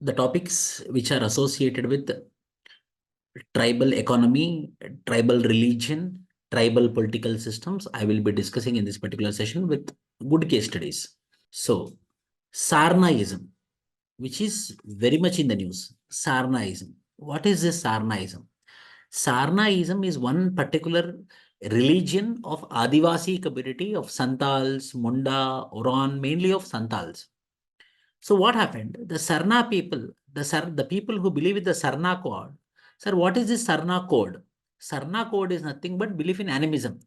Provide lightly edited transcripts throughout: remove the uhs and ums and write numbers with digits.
the topics which are associated with tribal economy, tribal religion, tribal political systems, I will be discussing in this particular session with good case studies. So, Sarnaism, which is very much in the news. Sarnaism. What is this Sarnaism? Sarnaism is one particular religion of Adivasi community of Santals, Munda, Oran, mainly of Santals. So what happened? The Sarna people, the people who believe in the Sarna code. Sir, what is this Sarna code? Sarna code is nothing but belief in animism,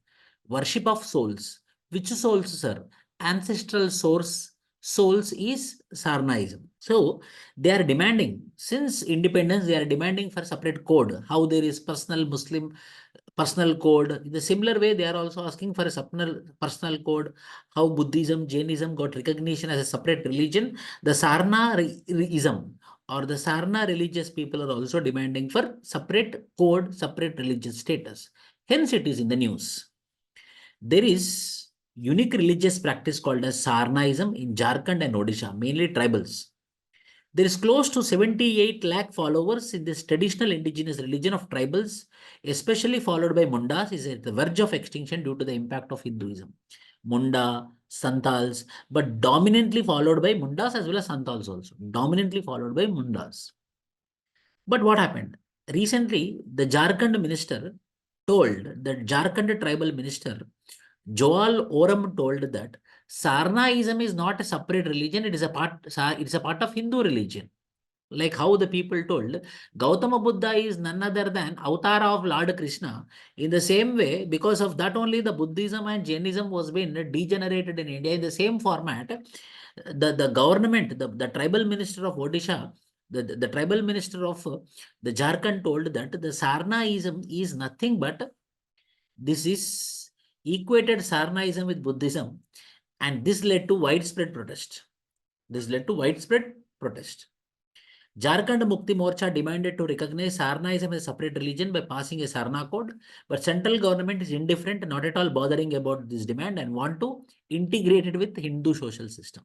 worship of souls. Which souls, sir? Ancestral souls is Sarnaism. So they are demanding, since independence, they are demanding for separate code. How there is personal Muslim personal code. In the similar way, they are also asking for a personal code. How Buddhism, Jainism got recognition as a separate religion. The Sarnaism or the Sarna religious people are also demanding for separate code, separate religious status. Hence, it is in the news. There is unique religious practice called as Sarnaism in Jharkhand and Odisha, mainly tribals. There is close to 78 lakh followers in this traditional indigenous religion of tribals, especially followed by Mundas, is at the verge of extinction due to the impact of Hinduism. Munda, Santals, but dominantly followed by Mundas as well as Santals also. Dominantly followed by Mundas. But what happened? Recently, the Jharkhand minister told, the Jharkhand tribal minister, Joel Oram told that Sarnaism is not a separate religion, it is a part of Hindu religion. Like how the people told, Gautama Buddha is none other than avatar of Lord Krishna. In the same way, because of that only the Buddhism and Jainism was being degenerated in India in the same format. The government, the tribal minister of Odisha, the tribal minister of the Jharkhand told that the Sarnaism is nothing but this is equated Sarnaism with Buddhism, and this led to widespread protest. This led to widespread protest. Jharkhand Mukti Morcha demanded to recognize Sarnaism as a separate religion by passing a Sarna code, but central government is indifferent, not at all bothering about this demand, and want to integrate it with Hindu social system.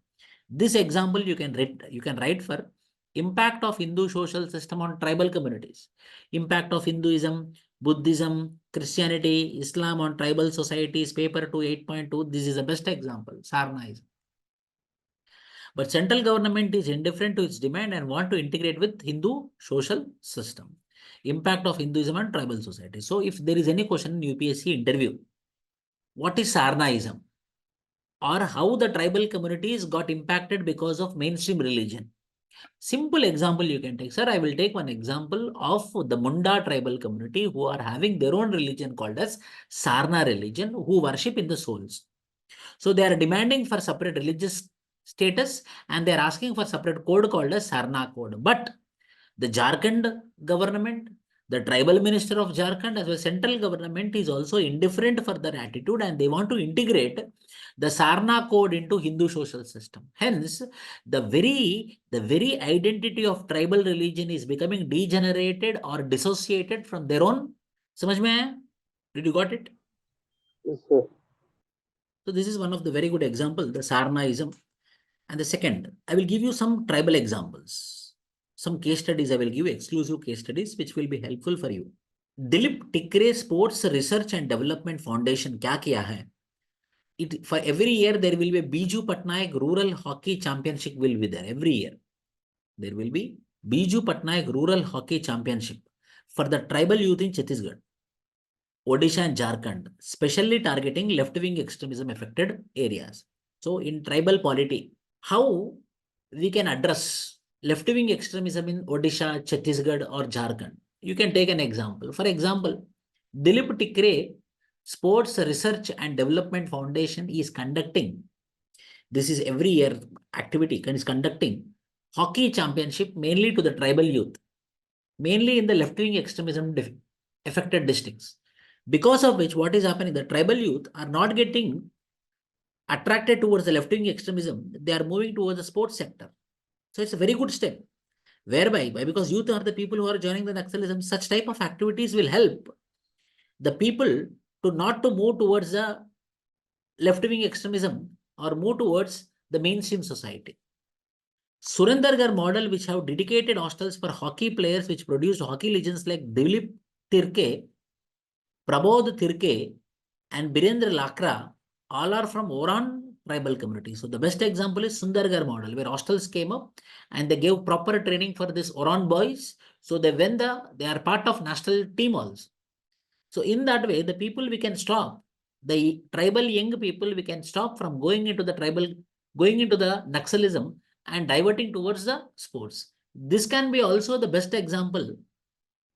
This example you can write for impact of Hindu social system on tribal communities, impact of Hinduism, Buddhism, Christianity, Islam on tribal societies, paper 2 8.2. This is the best example, Sarnaism. But central government is indifferent to its demand and want to integrate with Hindu social system. Impact of Hinduism on tribal society. So if there is any question in UPSC interview, what is Sarnaism? Or how the tribal communities got impacted because of mainstream religion? Simple example you can take. Sir, I will take one example of the Munda tribal community who are having their own religion called as Sarna religion, who worship in the souls. So they are demanding for separate religious status and they are asking for separate code called as Sarna code. But the Jharkhand government, the tribal minister of Jharkhand as well as central government is also indifferent for their attitude and they want to integrate the Sarna code into Hindu social system. Hence, the very identity of tribal religion is becoming degenerated or dissociated from their own. Samajh mein aaya? Did you got it? Yes, sir. So this is one of the very good example, the Sarnaism. And the second, I will give you some tribal examples. Some case studies I will give, exclusive case studies, which will be helpful for you. Dilip Tikre Sports Research and Development Foundation, kya kiya hai? For every year, there will be a Biju Patnaik Rural Hockey Championship will be there. Every year, there will be Biju Patnaik Rural Hockey Championship for the tribal youth in Chhattisgarh, Odisha and Jharkhand, specially targeting left-wing extremism affected areas. So in tribal polity, how we can address left-wing extremism in Odisha, Chhattisgarh or Jharkhand? You can take an example. For example, Dilip Tikre Sports Research and Development Foundation is conducting, this is every year activity, and is conducting hockey championship mainly to the tribal youth, mainly in the left-wing extremism affected districts. Because of which, what is happening? The tribal youth are not getting attracted towards the left-wing extremism. They are moving towards the sports sector. So it's a very good step. Whereby, because youth are the people who are joining the Naxalism, such type of activities will help the people to not to move towards the left-wing extremism or move towards the mainstream society. Surendargarh model, which have dedicated hostels for hockey players, which produced hockey legends like Dilip Tirke, Prabodh Tirke, and Birendra Lakra, all are from Oran tribal community. So the best example is Sundargarh model, where hostels came up and they gave proper training for this Oran boys. So they are part of national team also. So in that way, the people we can stop, the tribal young people we can stop from going into the Naxalism and diverting towards the sports. This can be also the best example.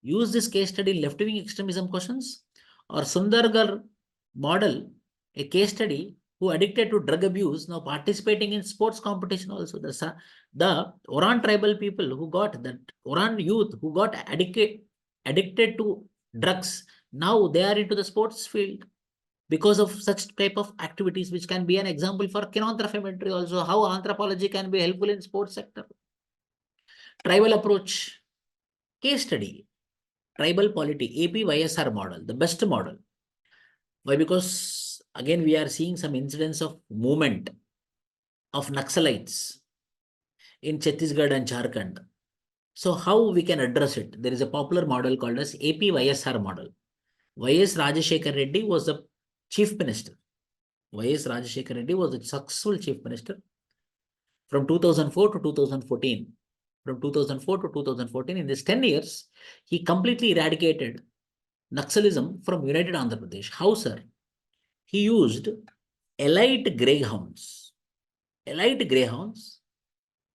Use this case study in left-wing extremism questions, or Sundargarh model, a case study who addicted to drug abuse, now participating in sports competition also. The Oran tribal people who got that, Oran youth who got addicted to drugs, now they are into the sports field because of such type of activities, which can be an example for kinanthropology also, how anthropology can be helpful in sports sector. Tribal approach, case study, tribal polity, AP-YSR model, the best model. Why? Because again, we are seeing some incidents of movement of Naxalites in Chhattisgarh and Jharkhand. So how we can address it? There is a popular model called as AP-YSR model. Y.S. Rajashekar Reddy was the chief minister. Y.S. Rajashekar Reddy was a successful chief minister from 2004 to 2014. From 2004 to 2014, in this 10 years, he completely eradicated Naxalism from United Andhra Pradesh. How, sir? He used elite greyhounds,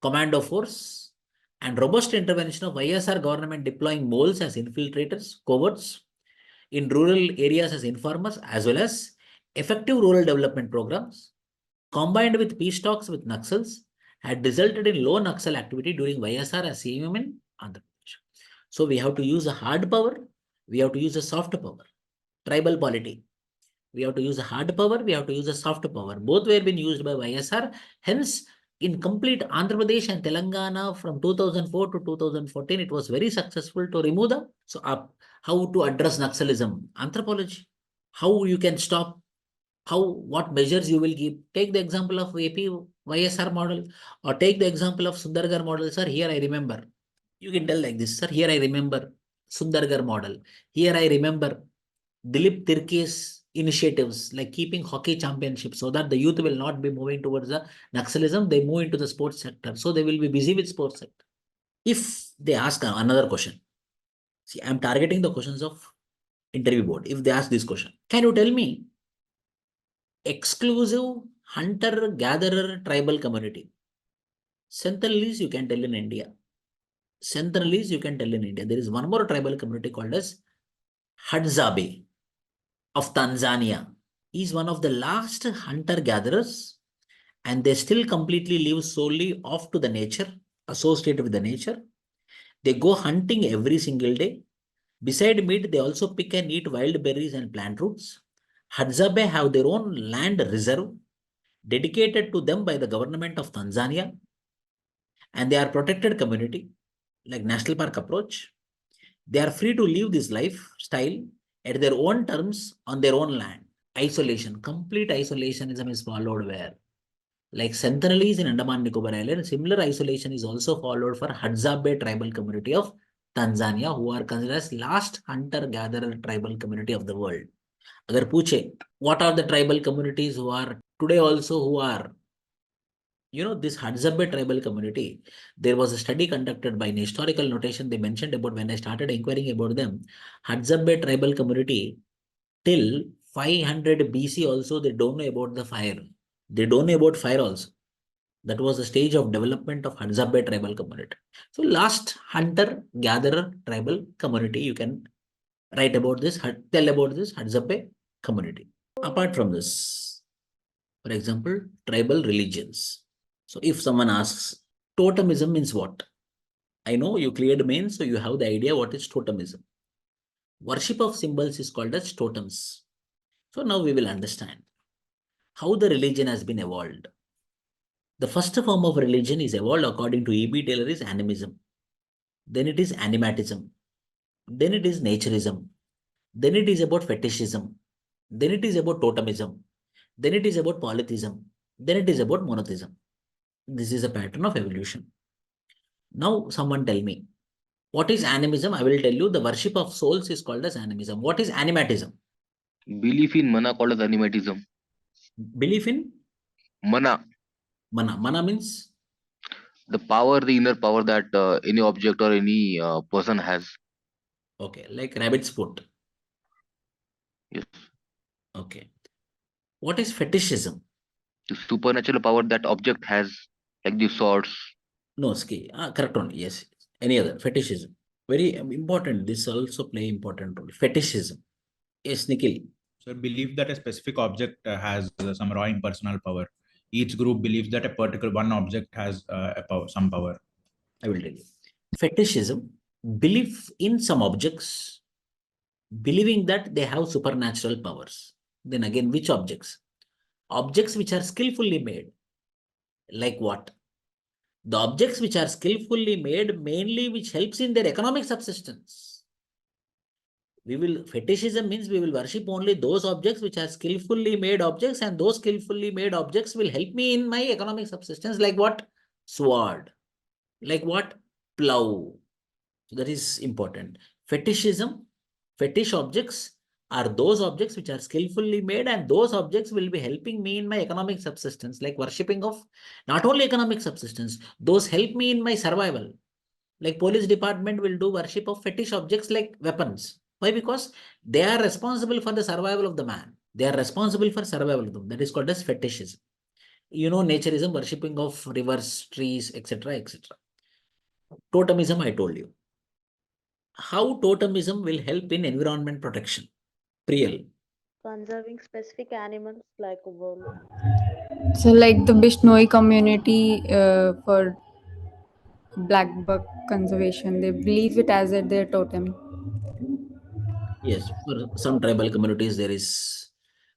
commando force, and robust intervention of YSR government deploying moles as infiltrators, coverts in rural areas as informers, as well as effective rural development programs, combined with peace talks with Naxals, had resulted in low Naxal activity during YSR as CM in Andhra Pradesh. So we have to use a hard power, we have to use a soft power, tribal polity. We have to use a hard power, we have to use a soft power. Both were being used by YSR. Hence, in complete Andhra Pradesh and Telangana from 2004 to 2014, it was very successful to remove the. So, how to address Naxalism? Anthropology. How you can stop? What measures you will give? Take the example of AP YSR model, or take the example of Sundargarh model. Sir, here I remember. You can tell like this, sir, here I remember Sundargarh model. Here I remember Dilip Tirke's initiatives like keeping hockey championships, so that the youth will not be moving towards the Naxalism, they move into the sports sector. So they will be busy with sports sector. If they ask another question, see, I'm targeting the questions of interview board. If they ask this question, can you tell me exclusive hunter-gatherer tribal community? Centralese you can tell in India. Centralese you can tell in India. There is one more tribal community called as Hadzabe of Tanzania. He is one of the last hunter-gatherers, and they still completely live solely off to the nature, associated with the nature. They go hunting every single day. Beside meat, they also pick and eat wild berries and plant roots. Hadzabe have their own land reserve dedicated to them by the government of Tanzania, and they are protected community, like national park approach. They are free to live this lifestyle at their own terms on their own land. Isolation, complete isolationism is followed where? Like Centralese in Andaman Nicobar Island, similar isolation is also followed for Hadzabe tribal community of Tanzania, who are considered as last hunter-gatherer tribal community of the world. Agar पूछे, what are the tribal communities who are today also who are, this Hadzabe tribal community? There was a study conducted by an historical notation. They mentioned about when I started inquiring about them, Hadzabe tribal community till 500 BC also they don't know about the fire. They don't know about fire also. That was the stage of development of Hadzabe tribal community. So last hunter-gatherer tribal community, you can write about this, tell about this Hadzabe community. Apart from this, for example, tribal religions. So if someone asks, totemism means what? I know you cleared main, so you have the idea what is totemism. Worship of symbols is called as totems. So now we will understand how the religion has been evolved. The first form of religion is evolved according to E.B. Taylor is animism. Then it is animatism. Then it is naturism. Then it is about fetishism. Then it is about totemism. Then it is about polytheism. Then it is about monotheism. This is a pattern of evolution. Now, someone tell me, what is animism? I will tell you the worship of souls is called as animism. What is animatism? Belief in mana called as animatism. Belief in Mana, mana. Mana means, the power, the inner power that any object or any person has. okay, like rabbit's foot. Yes. Okay. What is fetishism? The supernatural power that object has, like the swords. No, ski. Correct one. Yes. Any other? Fetishism. Very important. This also play important role. Fetishism. Yes, Nikhil. So believe that a specific object has some raw impersonal power. Each group believes that a particular one object has some power. I will tell you. Fetishism, belief in some objects, believing that they have supernatural powers. Then again, which objects? Objects which are skillfully made. Like what? The objects which are skillfully made, mainly which helps in their economic subsistence. Fetishism means we will worship only those objects which are skillfully made objects, and those skillfully made objects will help me in my economic subsistence. Like what? Sword. Like what? Plow. So that is important. Fetishism, fetish objects are those objects which are skillfully made, and those objects will be helping me in my economic subsistence, like worshipping of not only economic subsistence, those help me in my survival. Like police department will do worship of fetish objects like weapons. Why? Because they are responsible for the survival of the man. They are responsible for survival of them. That is called as fetishism. You know, naturism, worshipping of rivers, trees, etc., etc. Totemism, I told you. How totemism will help in environment protection? Priyal. Conserving specific animals like wool. So, like the Bishnoi community for black buck conservation, they believe it as their totem. Yes, for some tribal communities, there is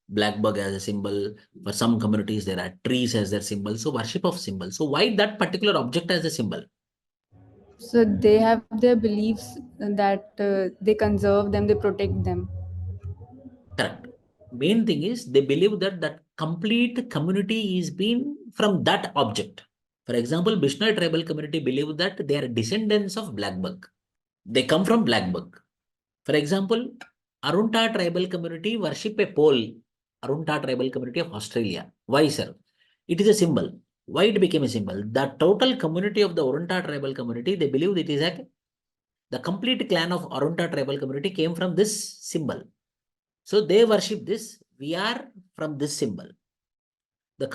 black bug as a symbol. For some communities, there are trees as their symbol. So, worship of symbol. So, why that particular object as a symbol? So they have their beliefs that they conserve them, they protect them. Correct. Main thing is they believe that that complete community is been from that object. For example, Bishnoi tribal community believe that they are descendants of black bug. They come from black bug. For example, Arunta tribal community worship a pole. Arunta tribal community of Australia. Why, sir? It is a symbol. Why it became a symbol? The total community of the Arunta tribal community, they believe it is a the complete clan of Arunta tribal community came from this symbol. So they worship this. We are from this symbol. We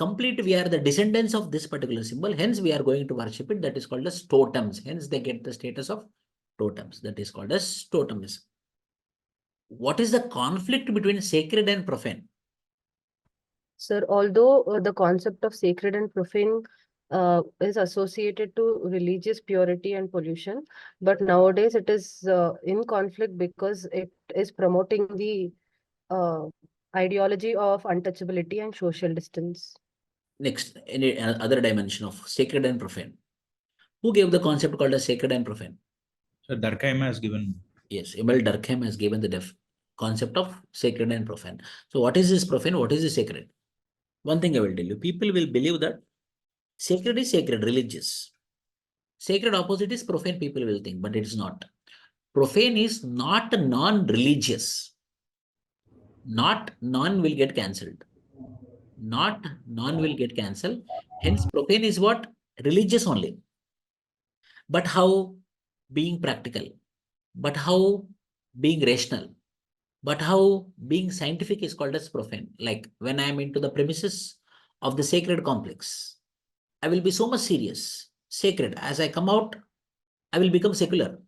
are the descendants of this particular symbol. Hence, we are going to worship it. That is called as totems. Hence, they get the status of totems. That is called as totemism. What is the conflict between sacred and profane? Sir, although the concept of sacred and profane is associated to religious purity and pollution, but nowadays it is in conflict because it is promoting the ideology of untouchability and social distance. Next, any other dimension of sacred and profane? Who gave the concept called as sacred and profane? So Durkheim has given. Yes, Emil Durkheim has given the concept of sacred and profane. So what is this profane? What is this sacred? One thing I will tell you, people will believe that sacred is sacred, religious. Sacred opposite is profane, people will think, but it is not. Profane is not non-religious. Not non will get cancelled. Not non will get cancelled. Hence, profane is what? Religious only. But how? Being practical. But how? Being rational. But how? Being scientific is called as profane. Like when I am into the premises of the sacred complex, I will be so much serious, sacred. As I come out, I will become secular.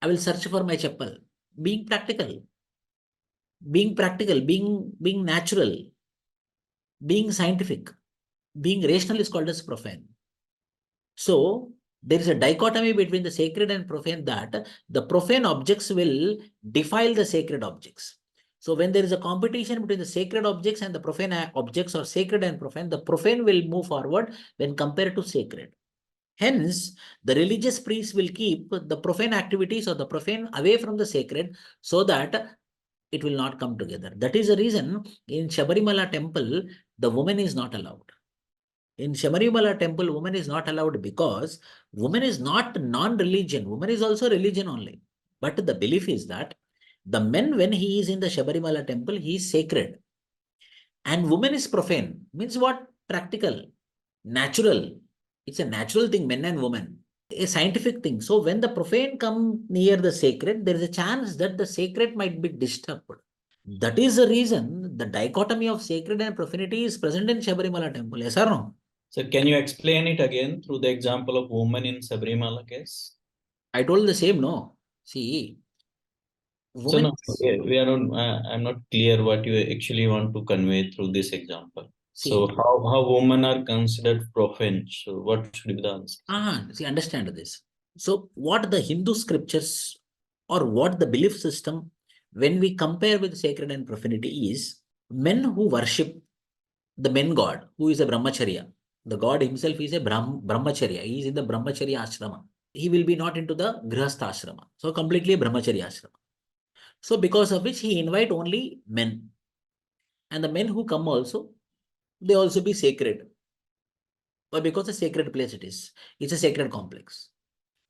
I will search for my chapel. Being practical, being natural, being scientific, being rational is called as profane. So there is a dichotomy between the sacred and profane, that the profane objects will defile the sacred objects. So when there is a competition between the sacred objects and the profane objects, or sacred and profane, the profane will move forward when compared to sacred. Hence, the religious priests will keep the profane activities or the profane away from the sacred, so that it will not come together. That is the reason in Shabarimala temple, the woman is not allowed. In Shabarimala temple, woman is not allowed because woman is not non-religion. Woman is also religion only. But the belief is that the men, when he is in the Shabarimala temple, he is sacred. And woman is profane. Means what? Practical, natural. It's a natural thing, men and women. A scientific thing. So when the profane come near the sacred, there is a chance that the sacred might be disturbed. That is the reason the dichotomy of sacred and profanity is present in Shabarimala temple. Yes or no? So can you explain it again through the example of woman in Sabrimala case? I told the same, no. See, So women. no, we are not, I'm not clear what you actually want to convey through this example. So See, how women are considered profane? So what should be the answer? see, understand this. So, what the Hindu scriptures or what the belief system, when we compare with sacred and profanity, is men who worship the men god, who is a brahmacharya. The god himself is a brahmacharya. He is in the brahmacharya ashrama. He will be not into the grihastha ashrama. So, completely a brahmacharya ashrama. So, because of which he invite only men. And the men who come also, they also be sacred. But because a sacred place it is. It's a sacred complex.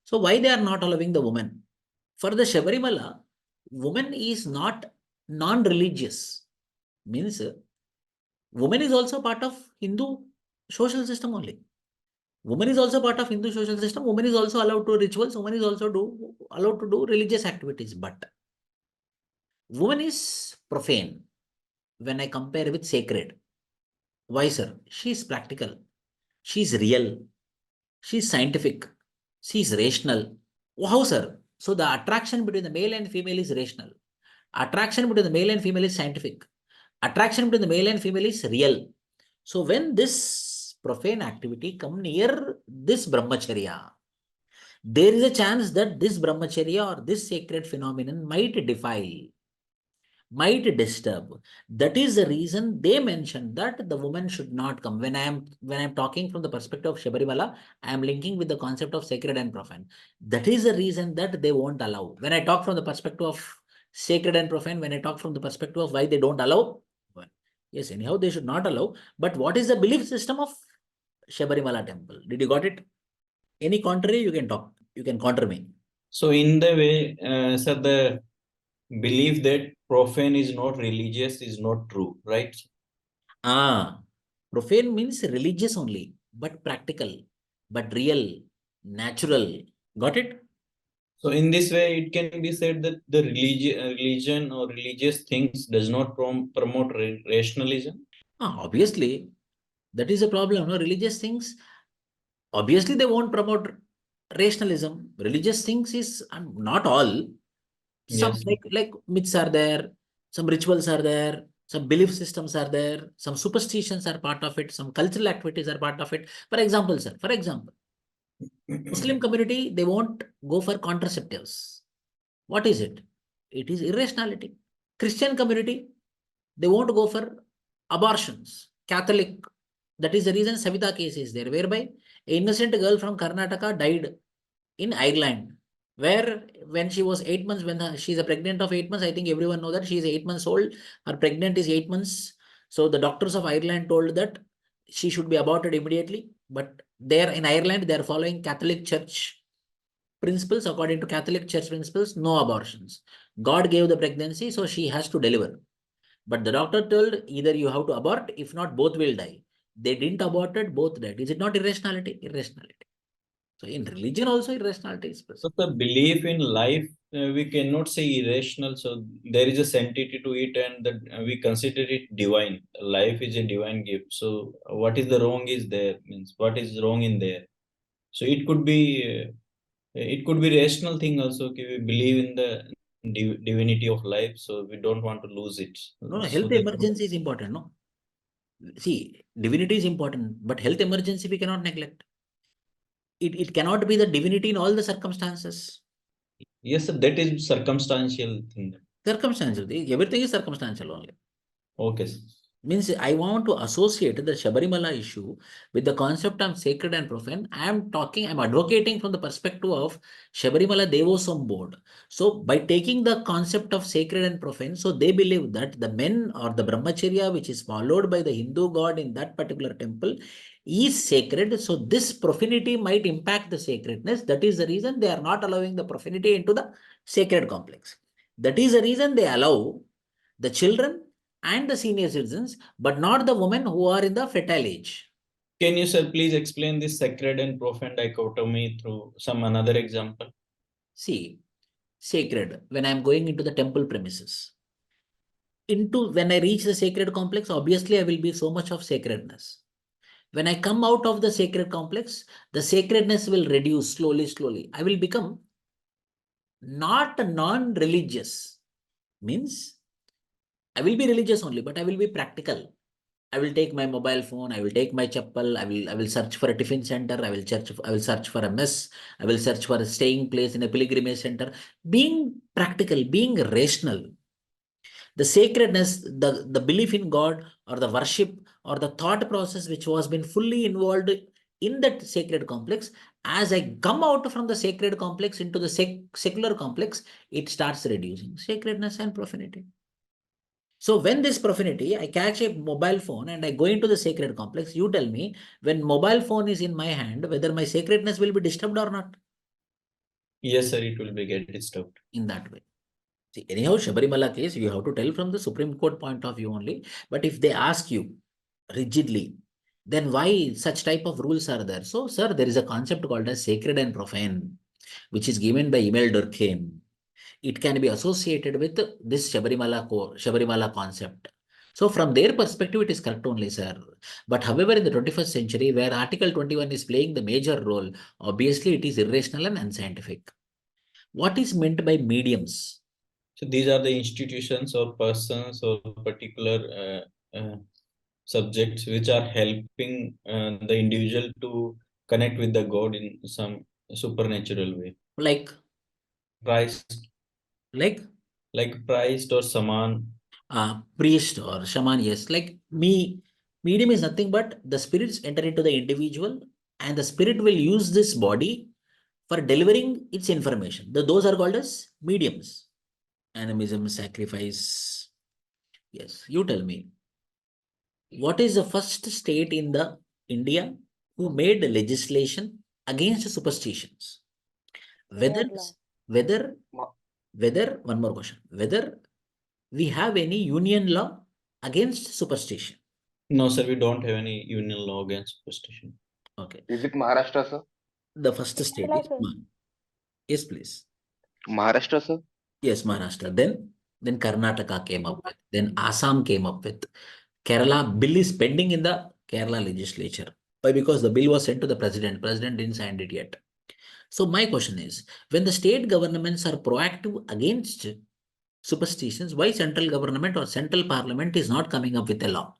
So why they are not allowing the woman? For the Shabarimala, woman is not non-religious. Means woman is also part of Hindu social system only. Woman is also part of Hindu social system. Woman is also allowed to rituals. Woman is also allowed to do religious activities. But woman is profane when I compare with sacred. Why, sir? She is practical. She is real. She is scientific. She is rational. How, sir? So the attraction between the male and female is rational. Attraction between the male and female is scientific. Attraction between the male and female is real. So when this profane activity come near this brahmacharya, there is a chance that this brahmacharya or this sacred phenomenon might defile, might disturb. That is the reason they mentioned that the woman should not come. When I am talking from the perspective of Shabarimala, I am linking with the concept of sacred and profane. That is the reason that they won't allow. When I talk from the perspective of sacred and profane, when I talk from the perspective of why they don't allow, well, yes, anyhow, they should not allow. But what is the belief system of Shabarimala temple? Did you got it? Any contrary, you can talk. You can counter me. So in the way, sir, the belief that profane is not religious is not true, right? Profane means religious only, but practical, but real, natural. Got it? So in this way, it can be said that the religion or religious things does not promote rationalism. Obviously, that is a problem. No, religious things, obviously, they won't promote rationalism. Religious things is not all. Some Yes. like myths are there, some rituals are there, some belief systems are there, some superstitions are part of it, some cultural activities are part of it. For example, sir, for example, Muslim community, they won't go for contraceptives. What is it? It is irrationality. Christian community, they won't go for abortions. Catholic, that is the reason Savita case is there, whereby an innocent girl from Karnataka died in Ireland, where when she was 8 months, when she's a pregnant of 8 months, I think everyone know that she is 8 months old, her pregnant is 8 months. So the doctors of Ireland told that she should be aborted immediately. But there in Ireland, they are following Catholic Church principles. According to Catholic Church principles, no abortions. God gave the pregnancy, so she has to deliver. But the doctor told either you have to abort, if not, both will die. They didn't abort it, both died. Is it not irrationality? Irrationality. So in religion also irrationality is present. So the belief in life, we cannot say irrational. So there is a sanctity to it, and that we consider it divine. Life is a divine gift. So what is the wrong is there, means what is wrong in there. So it could be rational thing also. Okay, we believe in the divinity of life, so we don't want to lose it. No, So health emergency is important, no? See, divinity is important, but health emergency we cannot neglect. It cannot be the divinity in all the circumstances. yes, sir, that is circumstantial thing. Circumstantial, everything is circumstantial only. Okay, sir. Means I want to associate the Shabarimala issue with the concept of sacred and profane. I'm advocating from the perspective of Shabarimala Devosam board. So by taking the concept of sacred and profane, so they believe that the men or the brahmacharya which is followed by the Hindu god in that particular temple is sacred. So this profanity might impact the sacredness. That is the reason they are not allowing the profanity into the sacred complex. That is the reason they allow the children and the senior citizens, but not the women who are in the fertile age. Can you, sir, please explain this sacred and profane dichotomy through some another example? See, sacred, when I am going into the temple premises, when I reach the sacred complex, obviously I will be so much of sacredness. When I come out of the sacred complex, the sacredness will reduce slowly, slowly. I will become not non-religious. Means I will be religious only, but I will be practical. I will take my mobile phone, I will take my chappal, I will search for a tiffin center, I will search for a mess, I will search for a staying place in a pilgrimage center. Being practical, being rational. The sacredness, the belief in God or the worship or the thought process which was been fully involved in that sacred complex, as I come out from the sacred complex into the secular complex, it starts reducing sacredness and profanity. So when this profanity, I catch a mobile phone and I go into the sacred complex, you tell me, when mobile phone is in my hand, whether my sacredness will be disturbed or not. Yes, sir, it will be get disturbed. In that way. See, anyhow, Shabarimala case, you have to tell from the Supreme Court point of view only. But if they ask you rigidly, then why such type of rules are there? So, sir, there is a concept called as sacred and profane, which is given by Emil Durkheim. It can be associated with this Shabarimala concept. So from their perspective, it is correct only, sir. But however, in the 21st century, where Article 21 is playing the major role, obviously it is irrational and unscientific. What is meant by mediums? So these are the institutions or persons or particular subjects which are helping the individual to connect with the God in some supernatural way. Like Christ, like Christ or Saman. priest or shaman, yes. Like medium is nothing but the spirits enter into the individual and the spirit will use this body for delivering its information. Those are called as mediums. Animism, sacrifice. Yes, you tell me. What is the first state in the India who made legislation against superstitions? Whether, Kerala. whether, one more question. Whether we have any union law against superstition? No, sir, we don't have any union law against superstition. Okay. Is it Maharashtra, sir? The first state Kerala, is sir. yes, please. Maharashtra, sir? Yes, Maharashtra. Then Karnataka came up with. Then Assam came up with. Kerala bill is pending in the Kerala legislature. Why? Because the bill was sent to the president. President didn't sign it yet. So my question is, when the state governments are proactive against superstitions, why central government or central parliament is not coming up with a law?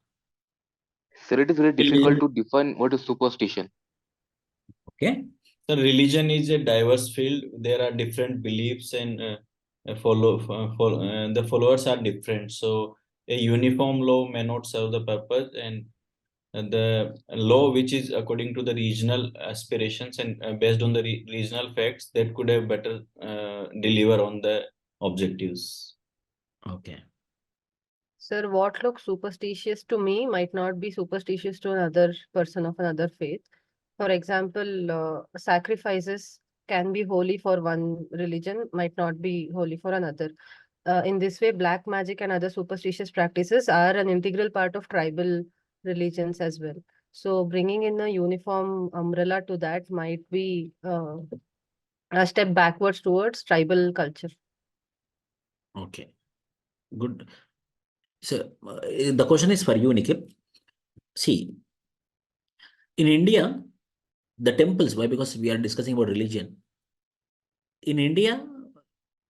Sir, it is very difficult to define what is superstition. Okay. So religion is a diverse field. There are different beliefs and the followers are different. So a uniform law may not serve the purpose, and the law which is according to the regional aspirations and based on the regional facts that could have better deliver on the objectives. Okay. Sir, what looks superstitious to me might not be superstitious to another person of another faith. For example, sacrifices can be holy for one religion, might not be holy for another. In this way, black magic and other superstitious practices are an integral part of tribal religions as well. So bringing in a uniform umbrella to that might be a step backwards towards tribal culture. Okay. Good. So the question is for you, Nikhil. See, in India, the temples, why? Because we are discussing about religion. In India,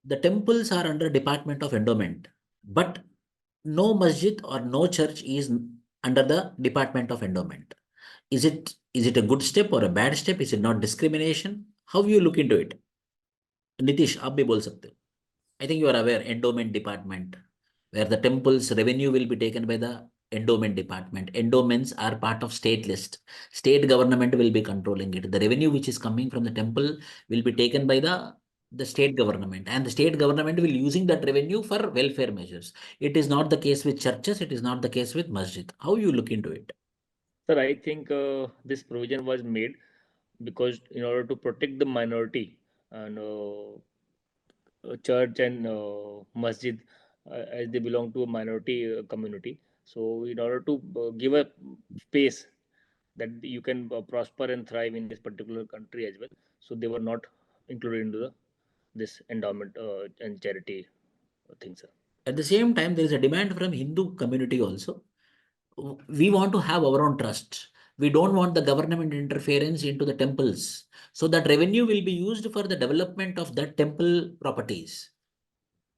the temples are under Department of Endowment, but no masjid or no church is under the Department of Endowment. Is it a good step or a bad step? Is it not discrimination? How you look into it? Nitish, आप भी बोल सकते हो. I think you are aware, endowment department, where the temple's revenue will be taken by the endowment department. Endowments are part of state list. State government will be controlling it. The revenue which is coming from the temple will be taken by the state government, and the state government will using that revenue for welfare measures. It is not the case with churches. It is not the case with masjid. How you look into it? Sir, I think this provision was made because in order to protect the minority and church and masjid, as they belong to a minority community. So in order to give a space that you can prosper and thrive in this particular country as well, so they were not included into this endowment and charity thing, sir. At the same time, there is a demand from Hindu community also. We want to have our own trust. We don't want the government interference into the temples. So that revenue will be used for the development of that temple properties.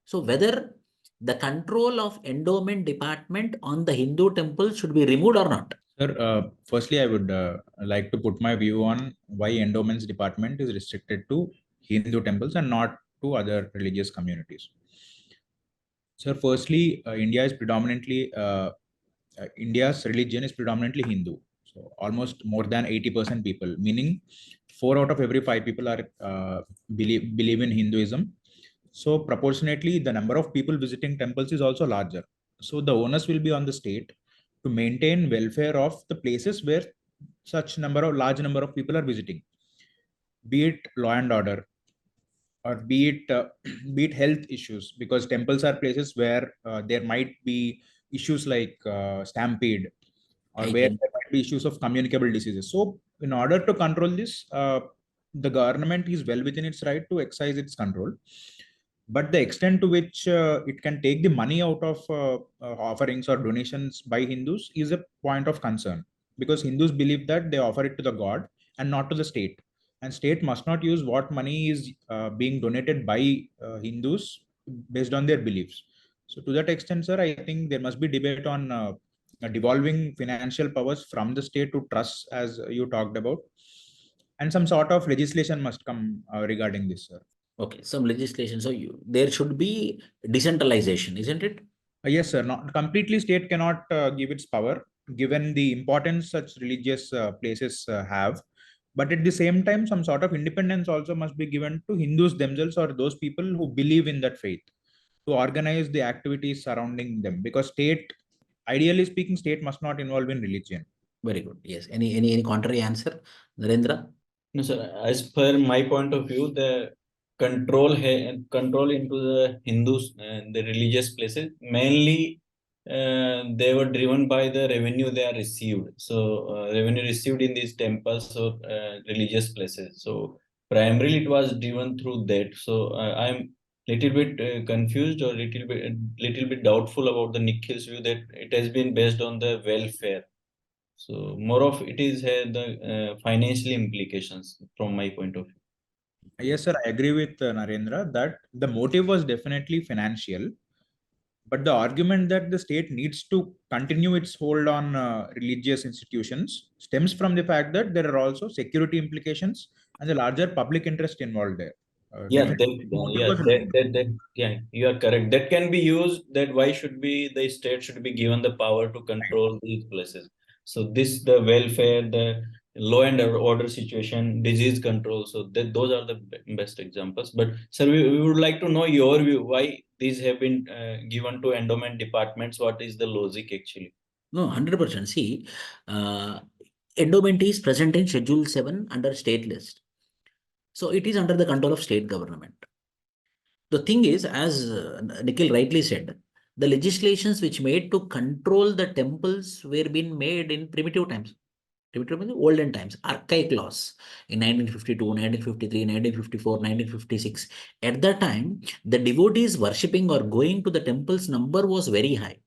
So whether the control of endowment department on the Hindu temple should be removed or not? Sir, firstly, I would like to put my view on why endowments department is restricted to Hindu temples and not to other religious communities. Sir, firstly, India's religion is predominantly Hindu. So almost more than 80% people, meaning 4 out of every 5 people are believe in Hinduism. So proportionately, the number of people visiting temples is also larger. So the onus will be on the state to maintain welfare of the places where large number of people are visiting, be it law and order, or be it health issues, because temples are places where there might be issues like stampede, or where Hygiene. there might be issues of communicable diseases. So in order to control this, the government is well within its right to exercise its control. But the extent to which it can take the money out of offerings or donations by Hindus is a point of concern, because Hindus believe that they offer it to the god and not to the state. And state must not use what money is being donated by Hindus based on their beliefs. So to that extent, sir, I think there must be debate on devolving financial powers from the state to trusts, as you talked about, and some sort of legislation must come regarding this, sir. Okay, some legislation. So there should be decentralization, isn't it? Yes, sir. Not completely, state cannot give its power, given the importance such religious places have. But at the same time, some sort of independence also must be given to Hindus themselves, or those people who believe in that faith, to organize the activities surrounding them. Because state, ideally speaking, state must not involve in religion. Very good. Yes. Any contrary answer, Narendra? No, sir. As per my point of view, the control into the Hindus and the religious places, mainly they were driven by the revenue they are received. So revenue received in these temples or religious places. So primarily it was driven through that. So I'm little bit confused or little bit doubtful about the Nikhil's view that it has been based on the welfare. So more of it is the financial implications from my point of view. Yes, sir. I agree with Narendra that the motive was definitely financial. But the argument that the state needs to continue its hold on religious institutions stems from the fact that there are also security implications and the larger public interest involved there. Yeah, Definitely, the motive was religious. yeah, you are correct. That can be used. That why should be the state should be given the power to control these places. So this the welfare, the law and order situation, disease control. So that those are the best examples. But sir, we would like to know your view. Why these have been given to endowment departments? What is the logic actually? No, 100%. See, endowment is present in Schedule 7 under state list. So it is under the control of state government. The thing is, as Nikhil rightly said, the legislations which made to control the temples were being made in primitive times. Primitive means olden times, archaic laws in 1952, 1953, 1954, 1956. At that time, the devotees worshipping or going to the temples number was very high.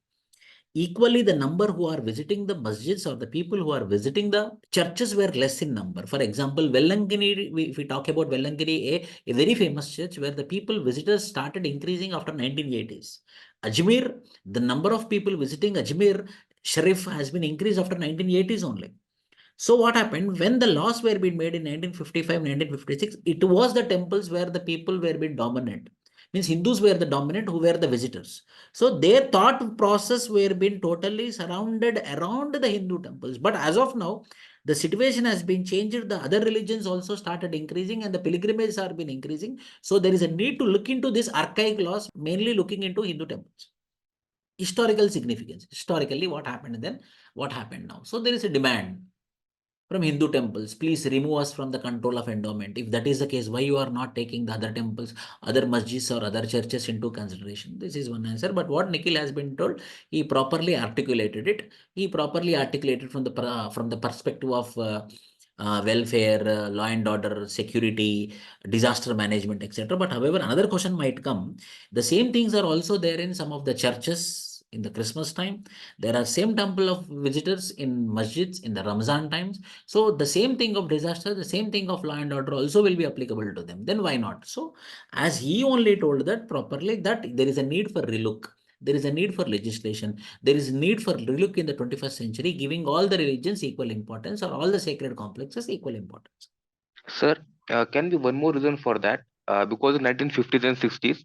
Equally, the number who are visiting the masjids or the people who are visiting the churches were less in number. For example, Vellangiri, if we talk about Vellangiri, a very famous church where the people visitors started increasing after 1980s. Ajmer, the number of people visiting Ajmer Sharif has been increased after 1980s only. So what happened when the laws were being made in 1955, 1956, it was the temples where the people were being dominant. Means Hindus were the dominant, who were the visitors. So their thought process were being totally surrounded around the Hindu temples. But as of now, the situation has been changed. The other religions also started increasing and the pilgrimages are been increasing. So there is a need to look into this archaic laws, mainly looking into Hindu temples. Historical significance. Historically, what happened then? What happened now? So there is a demand from Hindu temples, please remove us from the control of endowment. If that is the case, why you are not taking the other temples, other masjids or other churches into consideration? This is one answer. But what Nikhil has been told, he properly articulated it. He properly articulated from the perspective of welfare, law and order, security, disaster management, etc. But however, another question might come. The same things are also there in some of the churches in the Christmas time. There are same temple of visitors in masjids in the Ramzan times. So the same thing of disaster, the same thing of law and order also will be applicable to them. Then why not? So as he only told that properly, that there is a need for relook. There is a need for legislation. There is a need for relook in the 21st century, giving all the religions equal importance or all the sacred complexes equal importance. Sir, can be one more reason for that. Because in 1950s and 60s,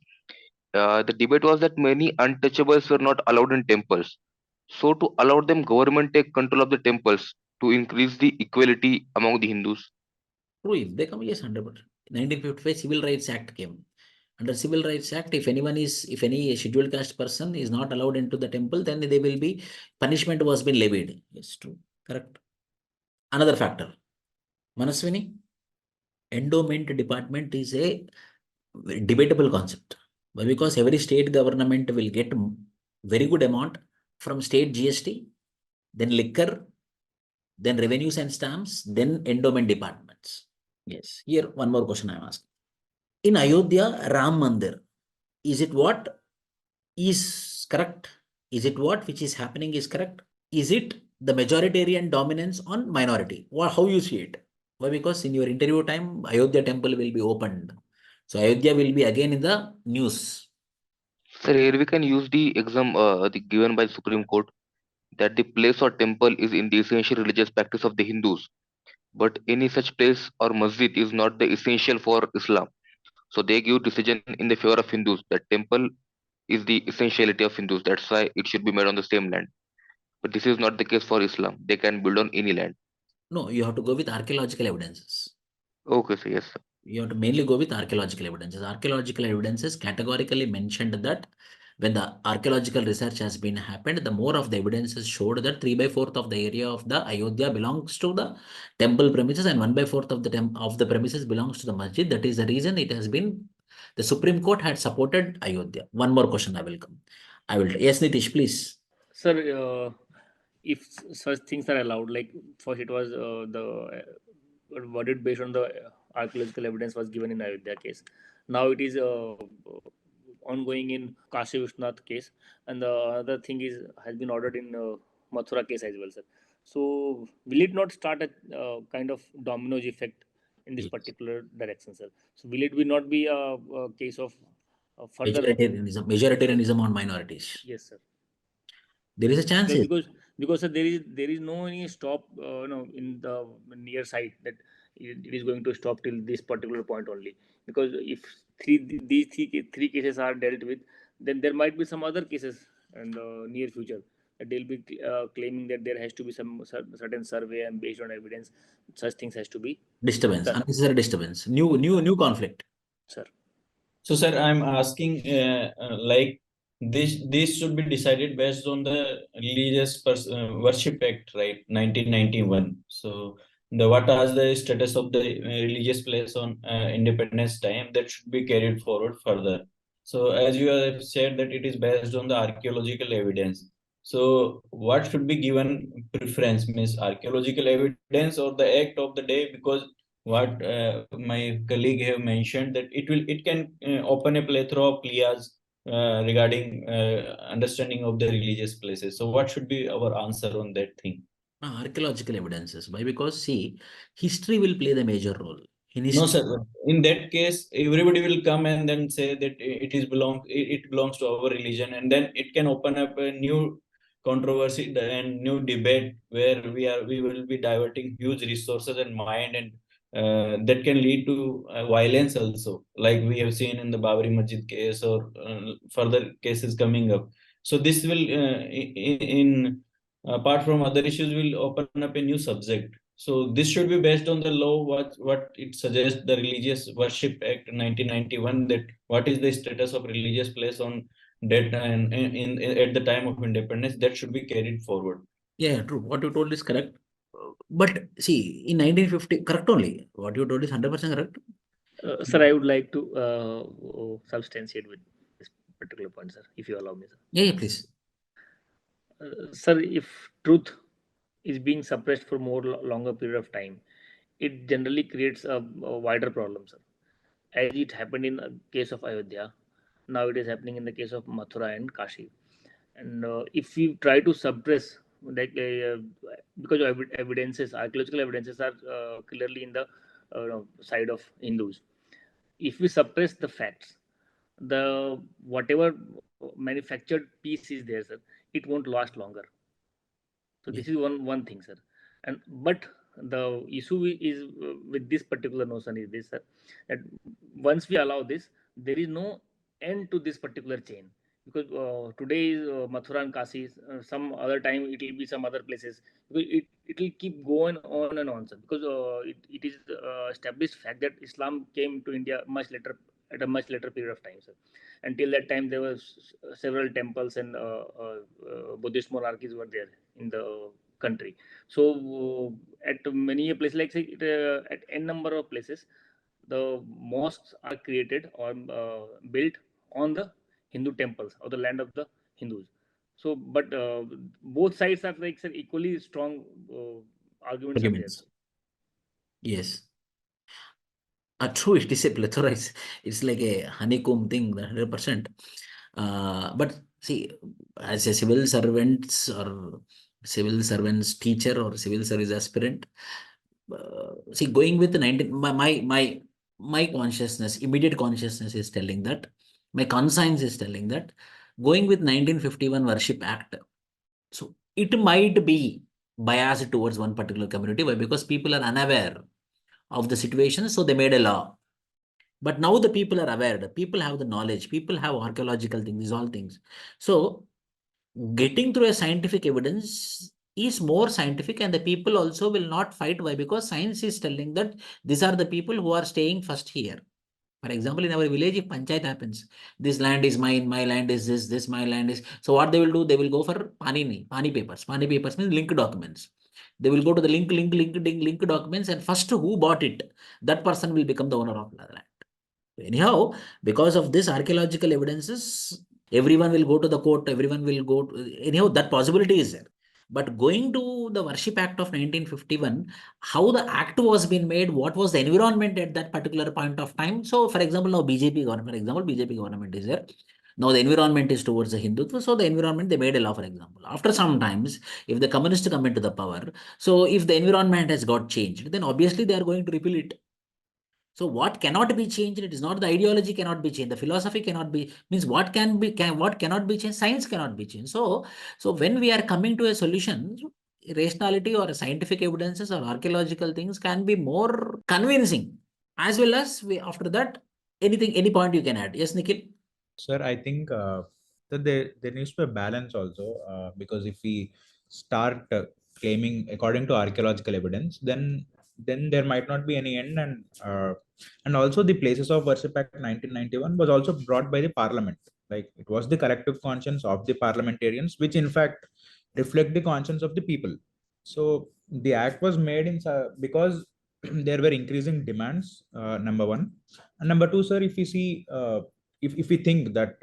the debate was that many untouchables were not allowed in temples. So to allow them, government take control of the temples to increase the equality among the Hindus. True, if they come, yes, 100%. 1955 Civil Rights Act came. Under Civil Rights Act, if any scheduled caste person is not allowed into the temple, then they will be, punishment was been levied. Yes, true, correct. Another factor, Manaswini, endowment department is a debatable concept. Why? Because every state government will get very good amount from state GST, then liquor, then revenues and stamps, then endowment departments. Yes, here one more question I am asking. In Ayodhya, Ram Mandir, is it what is correct? Is it what which is happening is correct? Is it the majoritarian dominance on minority? Or how you see it? Why? Because in your interview time, Ayodhya temple will be opened. So Ayodhya will be again in the news. Sir, here we can use the exam given by the Supreme Court that the place or temple is in the essential religious practice of the Hindus, but any such place or masjid is not the essential for Islam. So they give decision in the favor of Hindus that temple is the essentiality of Hindus. That's why it should be made on the same land. But this is not the case for Islam. They can build on any land. No, you have to go with archaeological evidences. Okay, sir. Yes, sir. You have to mainly go with archaeological evidences. Archaeological evidences categorically mentioned that when the archaeological research has been happened, the more of the evidences showed that 3/4 of the area of the Ayodhya belongs to the temple premises and 1/4 of the premises belongs to the masjid. That is the reason it has been, the Supreme Court had supported Ayodhya. One more question I will come. Yes, Nitish, please. Sir, if such things are allowed, like first it was the verdict based on the archaeological evidence was given in Ayodhya case. Now it is ongoing in Kashi Vishwanath case, and the other thing is has been ordered in Mathura case as well, sir. So will it not start a kind of dominoes effect in this Yes. particular direction, sir? So will it be not be a case of further? Majoritarianism on minorities. Yes, sir. There is a chance. Because sir, there is no any stop in the near side that it is going to stop till this particular point only. Because if these three cases are dealt with, then there might be some other cases in the near future that they'll be claiming that there has to be some certain survey, and based on evidence such things has to be Disturbance, done. unnecessary disturbance, new conflict. Sir. So, sir, I'm asking, like this should be decided based on the Religious Worship Act, right, 1991. So, what is the status of the religious place on Independence time that should be carried forward further. So, as you have said that it is based on the archaeological evidence. So, what should be given preference, means archaeological evidence or the act of the day? Because what my colleague have mentioned, that it can open a plethora of players regarding understanding of the religious places. So what should be our answer on that thing? Archaeological evidences. Why? Because see, history will play the major role. No, sir. In that case, everybody will come and then say that it belongs to our religion, and then it can open up a new controversy and new debate where we will be diverting huge resources and mind and that can lead to violence also, like we have seen in the Babri Masjid case or further cases coming up. So this will, in apart from other issues, will open up a new subject. So this should be based on the law, what it suggests, the Religious Worship Act 1991, that what is the status of religious place on that and at the time of independence, that should be carried forward. Yeah, true. What you told is correct. But see, in 1950, correct only. What you told is 100% correct. Sir, I would like to substantiate with this particular point, sir, if you allow me, sir. Yeah, please. Sir, if truth is being suppressed for more longer period of time, it generally creates a wider problem, sir. As it happened in the case of Ayodhya, now it is happening in the case of Mathura and Kashi. And if we try to suppress, like because evidences, archaeological evidences are clearly in the side of Hindus. If we suppress the facts, the whatever manufactured piece is there, sir, it won't last longer. So this is one thing, sir. And but the issue is with this particular notion is this, sir, that once we allow this, there is no end to this particular chain, because today is Mathura and Kasi, some other time it will be some other places, because it will keep going on and on, sir, because it is established fact that Islam came to India much later, at a much later period of time, sir. Until that time, there was several temples and Buddhist monarchies were there in the country. So at many places, like say at n number of places, the mosques are created or built on the Hindu temples or the land of the Hindus. So, but both sides are like say, equally strong arguments are there. Arguments. Yes. True, it is a plethora. It's like a honeycomb thing, 100%. But see, as a civil servants or civil servants teacher or civil service aspirant, see, going with the 19, my consciousness, immediate consciousness is telling that, my conscience is telling that, going with 1951 Worship Act, so it might be biased towards one particular community. Why? Because people are unaware of the situation, so they made a law. But now the people are aware, the people have the knowledge, people have archaeological things, these all things. So getting through a scientific evidence is more scientific, and the people also will not fight. Why? Because science is telling that these are the people who are staying first here. For example, in our village, if panchayat happens, this land is mine, my land is this my land is. So what they will do, they will go for pani papers. Pani papers means linked documents. They will go to the link documents, and first who bought it, that person will become the owner of the land. Anyhow, because of this archaeological evidences, everyone will go to the court, everyone will go to, anyhow, that possibility is there. But going to the Worship Act of 1951, how the act was being made, what was the environment at that particular point of time. So, for example, now BJP government, for example, BJP government is there. Now the environment is towards the Hindutva. So the environment, they made a law, for example. After some times, if the communists come into the power, so if the environment has got changed, then obviously they are going to repeal it. So what cannot be changed? It is not the ideology cannot be changed. The philosophy cannot be, means what what cannot be changed? Science cannot be changed. So when we are coming to a solution, rationality or scientific evidences or archaeological things can be more convincing, as well as after that, anything, any point you can add. Yes, Nikhil? Sir, I think that there needs to be a balance also, because if we start claiming according to archaeological evidence, then there might not be any end. And also the Places of Worship Act 1991 was also brought by the Parliament. Like, it was the collective conscience of the parliamentarians, which in fact reflect the conscience of the people. So the act was made in because there were increasing demands, number one. And number two, sir, if we see, if we think that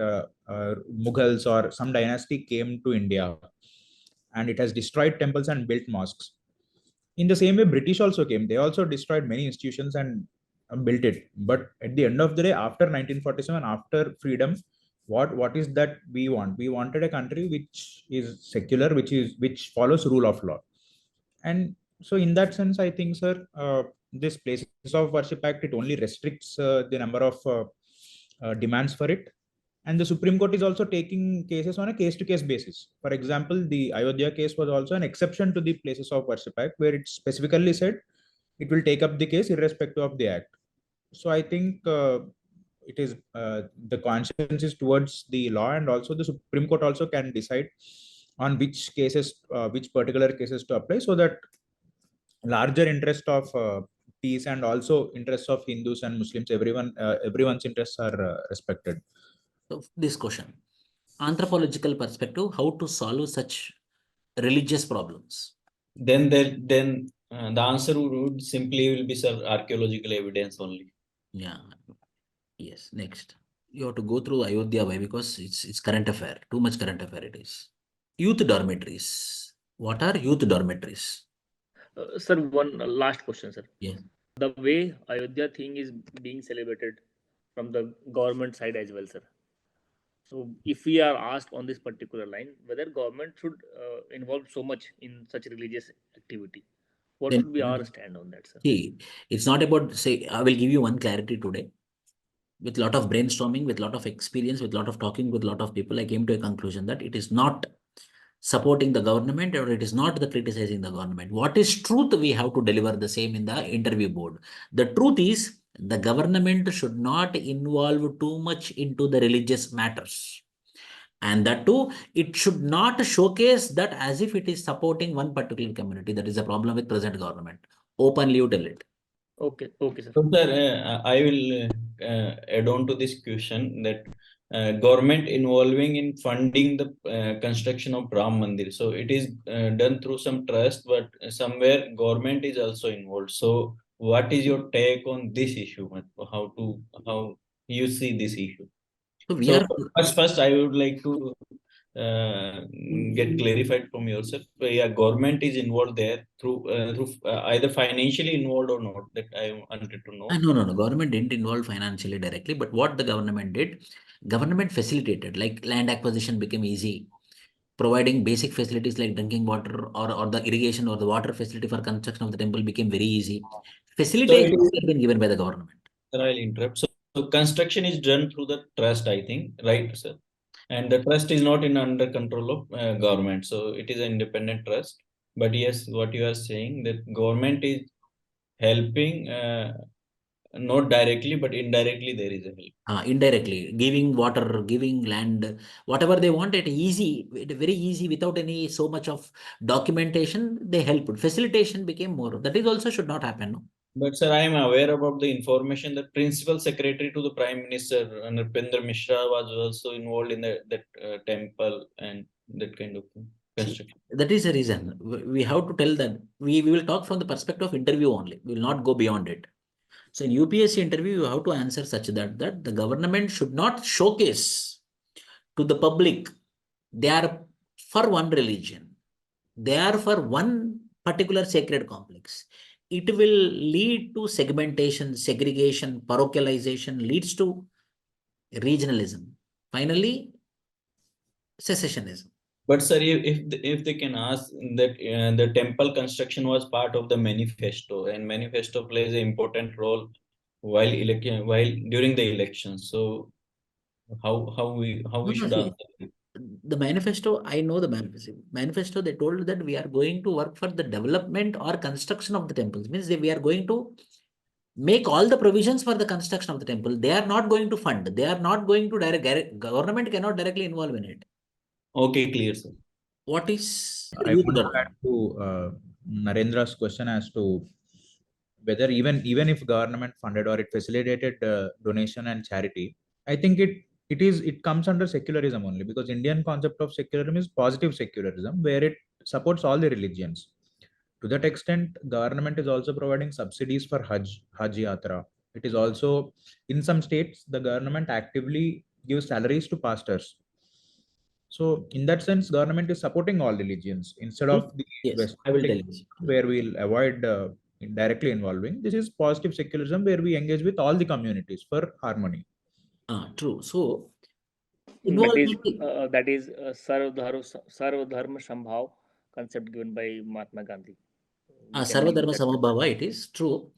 Mughals or some dynasty came to India and it has destroyed temples and built mosques, in the same way British also came. They also destroyed many institutions and built it. But at the end of the day, after 1947, after freedom, what is that we want? We wanted a country which is secular, which follows rule of law. And so in that sense, I think, sir, this Places of Worship Act, it only restricts the number of demands for it. And the Supreme Court is also taking cases on a case-to-case basis. For example, the Ayodhya case was also an exception to the Places of Worship Act, where it specifically said it will take up the case irrespective of the act. So I think it is the conscience is towards the law, and also the Supreme Court also can decide on which cases, which particular cases to apply, so that larger interest of peace and also interests of Hindus and Muslims, everyone's interests are respected. So this question, anthropological perspective, how to solve such religious problems? Then the answer would simply will be, sir, archaeological evidence only. Yeah. Yes. Next, you have to go through Ayodhya. Why? Because it's current affair. Too much current affair it is. Youth dormitories. What are youth dormitories? Sir, one last question, sir. Yes. The way Ayodhya thing is being celebrated from the government side as well, sir. So if we are asked on this particular line whether government should involve so much in such religious activity, what Then should be our stand on that, sir? see, it's not about, say, I will give you one clarity today. With a lot of brainstorming, with a lot of experience, with a lot of talking with a lot of people, I came to a conclusion that it is not supporting the government, or it is not the criticizing the government. What is truth, we have to deliver the same in the interview board. The truth is the government should not involve too much into the religious matters. And that too, it should not showcase that as if it is supporting one particular community. That is a problem with present government. Openly you tell it. Okay, sir. So, sir, I will add on to this question that government involving in funding the construction of Ram Mandir. So it is done through some trust, but somewhere government is also involved. So what is your take on this issue? How you see this issue? So we So are first, I would like to get clarified from yourself. Yeah, government is involved there through either financially involved or not. That I wanted to know. no. Government didn't involve financially directly, but what the government did, government facilitated, like land acquisition became easy. Providing basic facilities like drinking water, or the irrigation or the water facility for construction of the temple became very easy. So it Facilitation is. has been given by the government. Sir, I'll interrupt. So construction is done through the trust, I think, right, sir? And the trust is not in under control of government, so it is an independent trust. But yes, what you are saying, that government is helping, not directly but indirectly there is a help. Indirectly giving water, giving land, whatever they want, very easy, without any so much of documentation, they helped. Facilitation became more. That is also should not happen. No? But sir, I am aware about the information that principal secretary to the Prime Minister, Nripendra Mishra, was also involved in that temple and that kind of thing. Construction. That is the reason we have to tell that we will talk from the perspective of interview only. We will not go beyond it. So in UPSC interview, you have to answer such that the government should not showcase to the public they are for one religion, they are for one particular sacred complex. It will lead to segmentation, segregation, parochialization, leads to regionalism. Finally, secessionism. But sir, if they can ask that the temple construction was part of the manifesto, and manifesto plays an important role while during the elections. So how we should See, answer it? the manifesto, I know the manifesto. Manifesto, they told that we are going to work for the development or construction of the temples. Means we are going to make all the provisions for the construction of the temple. They are not going to fund. They are not going to government cannot directly involve in it. Okay, clear, sir. What is I youth want to dormitory? add to Narendra's question as to whether even if government funded or it facilitated donation and charity, I think it comes under secularism only, because Indian concept of secularism is positive secularism, where it supports all the religions. To that extent, government is also providing subsidies for Hajj Yatra. It is also, in some states, the government actively gives salaries to pastors. So in that sense, government is supporting all religions instead of the Yes, I will Western tell you. where we'll avoid directly involving. This is positive secularism where we engage with all the communities for harmony. True. So That involvement. is Sarva Dharma Sambhav concept given by Mahatma Gandhi. We can Sarva use Dharma that. Samabhava, it is true.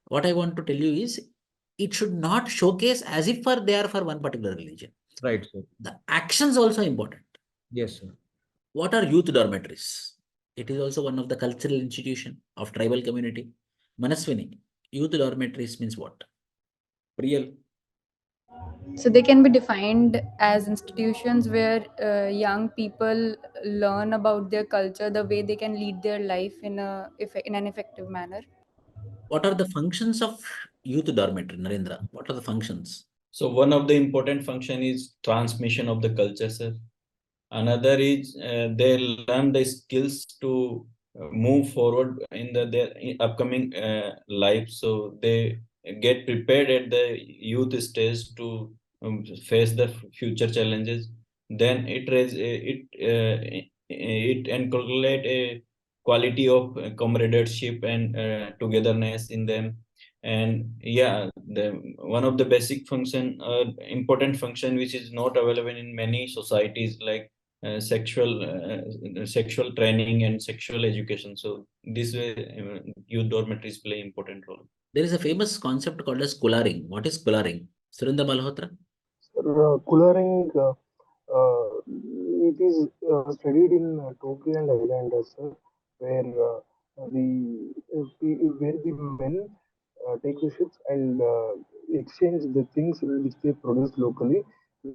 What I want to tell you is, it should not showcase as if they are for one particular religion. Right, sir. The actions also important. Yes, sir. What are youth dormitories? It is also one of the cultural institution of tribal community. Manaswini, youth dormitories means what? Real. So they can be defined as institutions where young people learn about their culture, the way they can lead their life in an effective manner. What are the functions of youth dormitory, Narendra? What are the functions? So one of the important function is transmission of the culture, sir. Another is they learn the skills to move forward in their upcoming life. So they get prepared at the youth stage to face the future challenges. Then it inculcate a quality of camaraderie and togetherness in them. And yeah, the one of the basic function, important function, which is not available in many societies, like sexual training and sexual education. So this way, youth dormitories play important role. There is a famous concept called as coloring. What is coloring? Surinder Malhotra? Coloring, it is studied in Tokyo and Islanders, where where the men take the ships and exchange the things which they produce locally.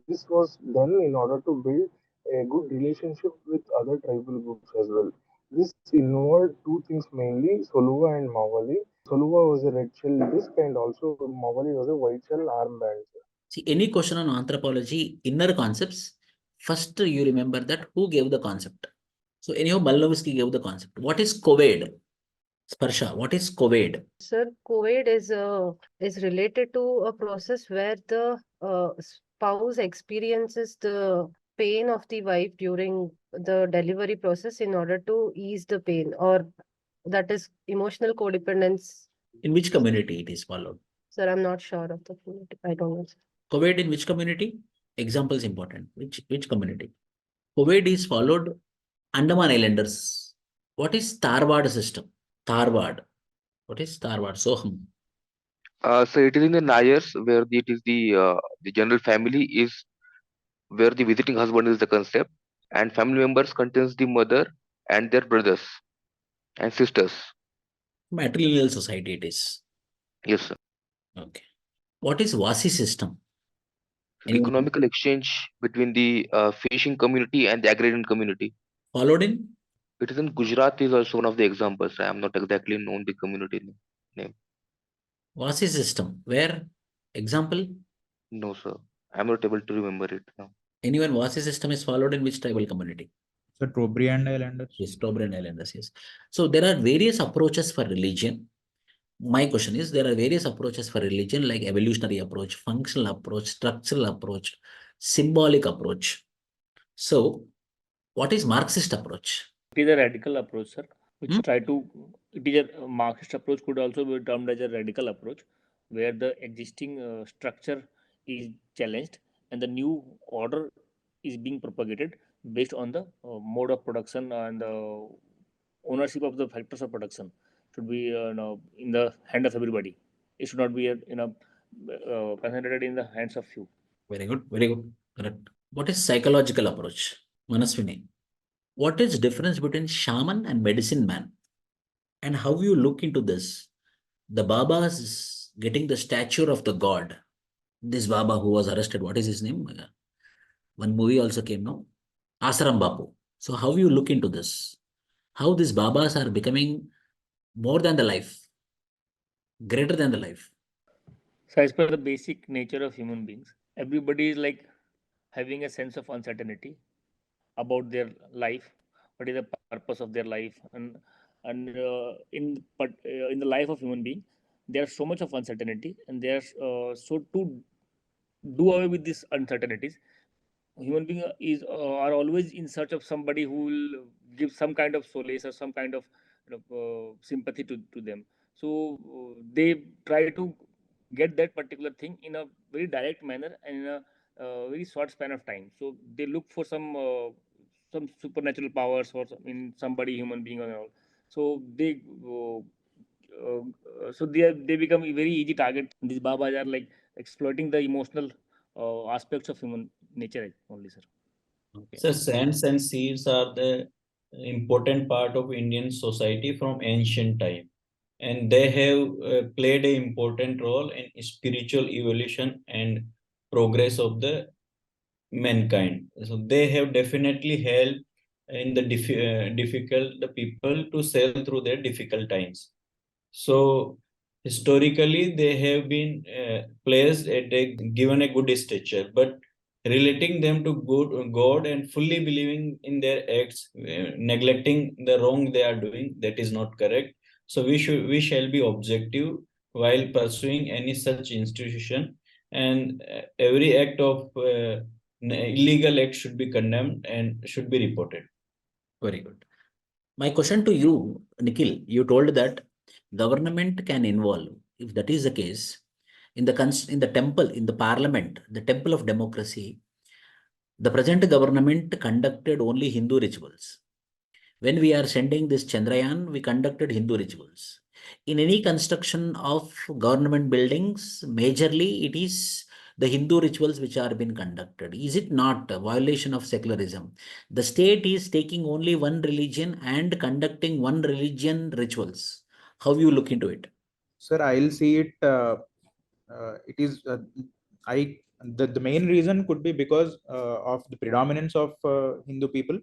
This was done in order to build a good relationship with other tribal groups as well. This involved two things mainly, Soluva and Mawali. Soluva was a red shell disc and also Mawali was a white shell armband. See, any question on anthropology, inner concepts, first you remember that who gave the concept. So anyhow, Malnovsky gave the concept. What is COVID? Sparsha, what is COVID? Sir, COVID is related to a process where the spouse experiences the pain of the wife during the delivery process in order to ease the pain, or that is emotional codependence. In which community it is followed? Sir, I'm not sure of the community. I don't know, sir. COVID in which community? Example is important. Which community? COVID is followed Andaman Islanders. What is Tarwad system? Tarwad. What is Tarwad? Soham. So it is in the Nayars where it is the general family is where the visiting husband is the concept, and family members contains the mother and their brothers and sisters. Matrilineal society it is. Yes, sir. Okay. What is Vasi system? The economical exchange between the fishing community and the agrarian community. Followed in? It is in Gujarat is also one of the examples. I am not exactly known the community name. Vasi system. Where? Example? No, sir. I am not able to remember it now. Anyone Vasi system is followed in which tribal community? The Trobriand Islanders. Yes, Trobriand Islanders, yes. So there are various approaches for religion. My question is, there are various approaches for religion like evolutionary approach, functional approach, structural approach, symbolic approach. So what is Marxist approach? It is a radical approach, sir, which it is a Marxist approach could also be termed as a radical approach, where the existing structure is challenged and the new order is being propagated based on the mode of production and the ownership of the factors of production should be in the hand of everybody. It should not be concentrated in the hands of few. Very good, very good. Correct. What is psychological approach? Manaswini. What is difference between shaman and medicine man? And how you look into this? The Babas getting the stature of the god. This Baba who was arrested, what is his name? One movie also came now. Asaram Bapu. So how you look into this? How these Babas are becoming more than the life, greater than the life. So as per the basic nature of human beings, everybody is like having a sense of uncertainty about their life, what is the purpose of their life, and in the life of human being, there's so much of uncertainty, and there's so to do away with these uncertainties, human beings are always in search of somebody who will give some kind of solace or some kind of sympathy to them. So they try to get that particular thing in a very direct manner and in a very short span of time. So they look for some supernatural powers or in somebody, human being or all. So they become a very easy target. These babas are like exploiting the emotional aspects of human nature only, sir. Okay. So sands and seeds are the important part of Indian society from ancient time. and they have played an important role in spiritual evolution and progress of the mankind. So they have definitely helped in the difficult the people to sail through their difficult times. So historically, they have been placed at given a good stature, but relating them to God and fully believing in their acts, neglecting the wrong they are doing, that is not correct. So we shall be objective while pursuing any such institution, and every act of illegal act should be condemned and should be reported. Very good. My question to you, Nikhil, you told that government can involve. If that is the case, in the temple, in the parliament, the temple of democracy, the present government conducted only Hindu rituals. When we are sending this Chandrayaan, we conducted Hindu rituals. In any construction of government buildings, majorly it is the Hindu rituals which are being conducted. Is it not a violation of secularism? The state is taking only one religion and conducting one religion rituals. How you look into it? Sir, I'll see it. It is the main reason could be because of the predominance of Hindu people,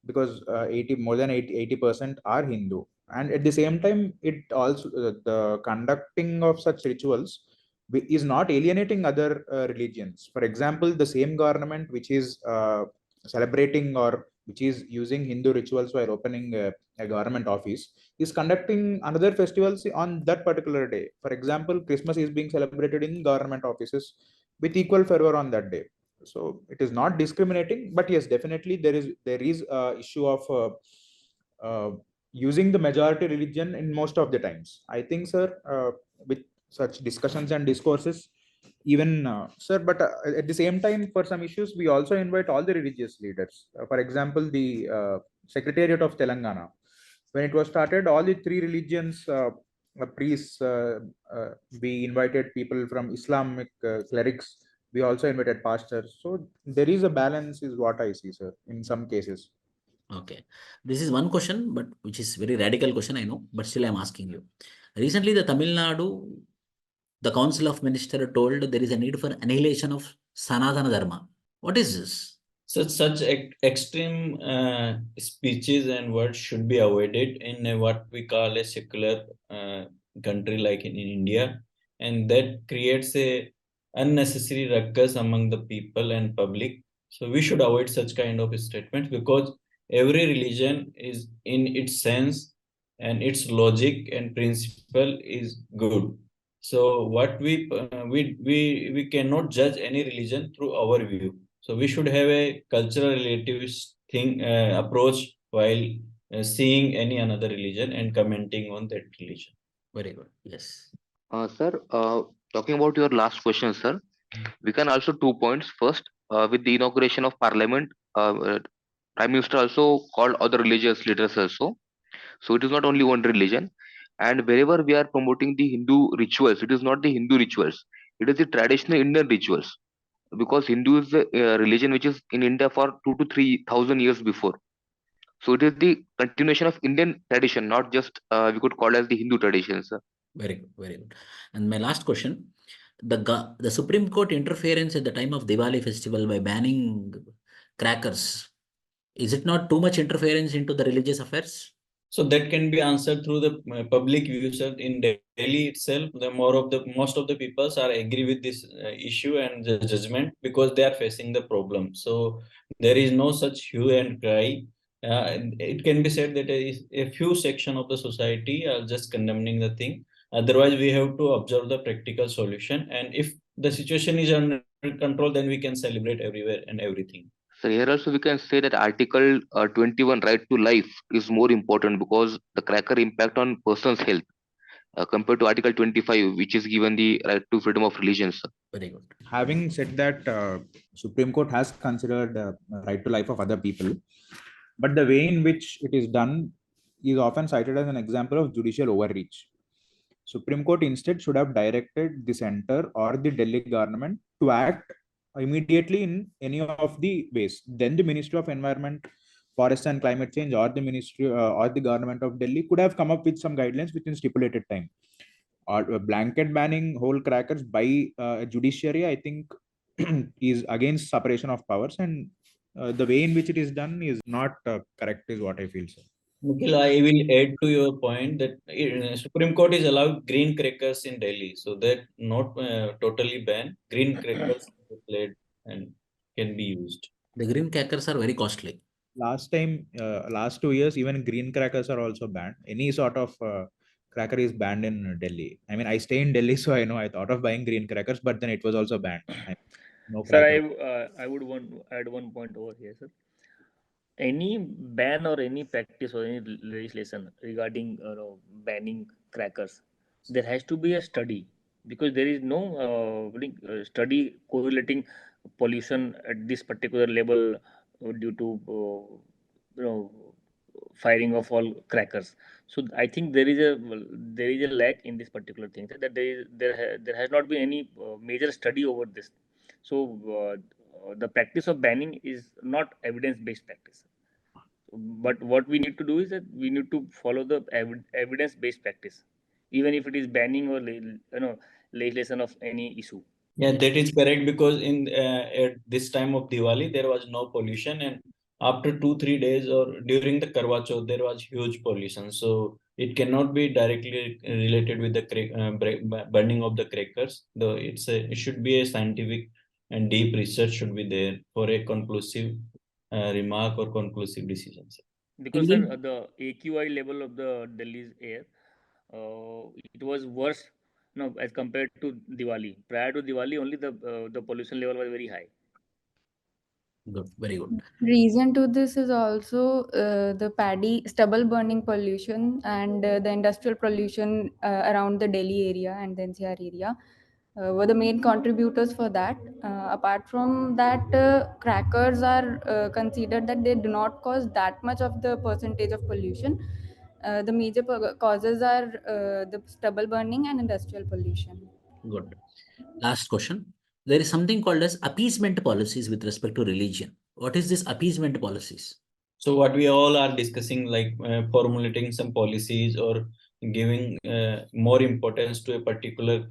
because 80 more than 80% are Hindu, and at the same time, it also the conducting of such rituals is not alienating other religions. For example, the same government which is celebrating or which is using Hindu rituals while opening a government office is conducting another festivals on that particular day. For example, Christmas is being celebrated in government offices with equal fervor on that day. So it is not discriminating, but yes, definitely there is a issue of using the majority religion in most of the times. I think, sir, with such discussions and discourses, even sir, but at the same time, for some issues, we also invite all the religious leaders. For example, the Secretariat of Telangana, when it was started, all the three religions priests, we invited people from Islamic clerics. We also invited pastors. So there is a balance, is what I see, sir, in some cases. Okay. This is one question, but which is very radical question, I know, but still I'm asking you. Recently, the Tamil Nadu, the Council of Ministers told there is a need for annihilation of Sanatana Dharma. What is this? Such extreme speeches and words should be avoided in what we call a secular country like in India, and that creates a unnecessary ruckus among the people and public. So we should avoid such kind of statements, because every religion is in its sense and its logic and principle is good. So what we cannot judge any religion through our view. So we should have a cultural relativist approach while seeing any another religion and commenting on that religion. Very good. Yes. Sir, talking about your last question, sir, we can also 2 points. First, with the inauguration of Parliament, Prime Minister also called other religious leaders also. So it is not only one religion. And wherever we are promoting the Hindu rituals, it is not the Hindu rituals. It is the traditional Indian rituals. Because Hindu is a religion which is in India for 2 to 3 thousand years before. So it is the continuation of Indian tradition, not just we could call as the Hindu tradition, sir. Very good. Very good. And my last question, the Supreme Court interference at the time of Diwali festival by banning crackers, is it not too much interference into the religious affairs? So that can be answered through the public views in Delhi itself. Most of the peoples are agree with this issue and the judgment, because they are facing the problem. So there is no such hue and cry. It can be said that a few section of the society are just condemning the thing. Otherwise, we have to observe the practical solution. And if the situation is under control, then we can celebrate everywhere and everything. So here also we can say that Article 21, right to life, is more important because the cracker impact on person's health compared to Article 25, which is given the right to freedom of religion, sir. Very good. Having said that, Supreme Court has considered right to life of other people, but the way in which it is done is often cited as an example of judicial overreach. Supreme Court instead should have directed the center or the Delhi government to act immediately in any of the ways. Then the Ministry of Environment Forest and Climate Change or the Ministry or the government of Delhi could have come up with some guidelines within stipulated time. Or blanket banning whole crackers by judiciary, I think, is against separation of powers, and the way in which it is done is not correct, is what I feel. So. Nikhil, I will add to your point that Supreme Court is allowed green crackers in Delhi, so that not totally banned. Green crackers are played and can be used. The green crackers are very costly. Last time, last 2 years, even green crackers are also banned. Any sort of cracker is banned in Delhi. I mean, I stay in Delhi, so I know I thought of buying green crackers, but then it was also banned. No Sir, cracker. I would want to add one point over here, sir. Any ban or any practice or any legislation regarding banning crackers, there has to be a study, because there is no study correlating pollution at this particular level due to firing of all crackers. So I think there is a lack in this particular thing, that there has not been any major study over this. So the practice of banning is not evidence based practice. But what we need to do is that we need to follow the evidence based practice, even if it is banning or legislation of any issue. Yeah, that is correct, because in at this time of Diwali there was no pollution, and after 2-3 days or during the Karwa Chauth there was huge pollution. So it cannot be directly related with the burning of the crackers. Though it should be a scientific and deep research should be there for a conclusive remark or conclusive decision. Because sir, the AQI level of the Delhi's air, it was worse, as compared to Diwali. Prior to Diwali, only the pollution level was very high. Good, very good. Reason to this is also the paddy stubble burning pollution and the industrial pollution around the Delhi area and the NCR area were the main contributors for that. Apart from that, crackers are considered that they do not cause that much of the percentage of pollution. The major causes are the stubble burning and industrial pollution. Good. Last question. There is something called as appeasement policies with respect to religion. What is this appeasement policies? So what we all are discussing, like formulating some policies or giving more importance to a particular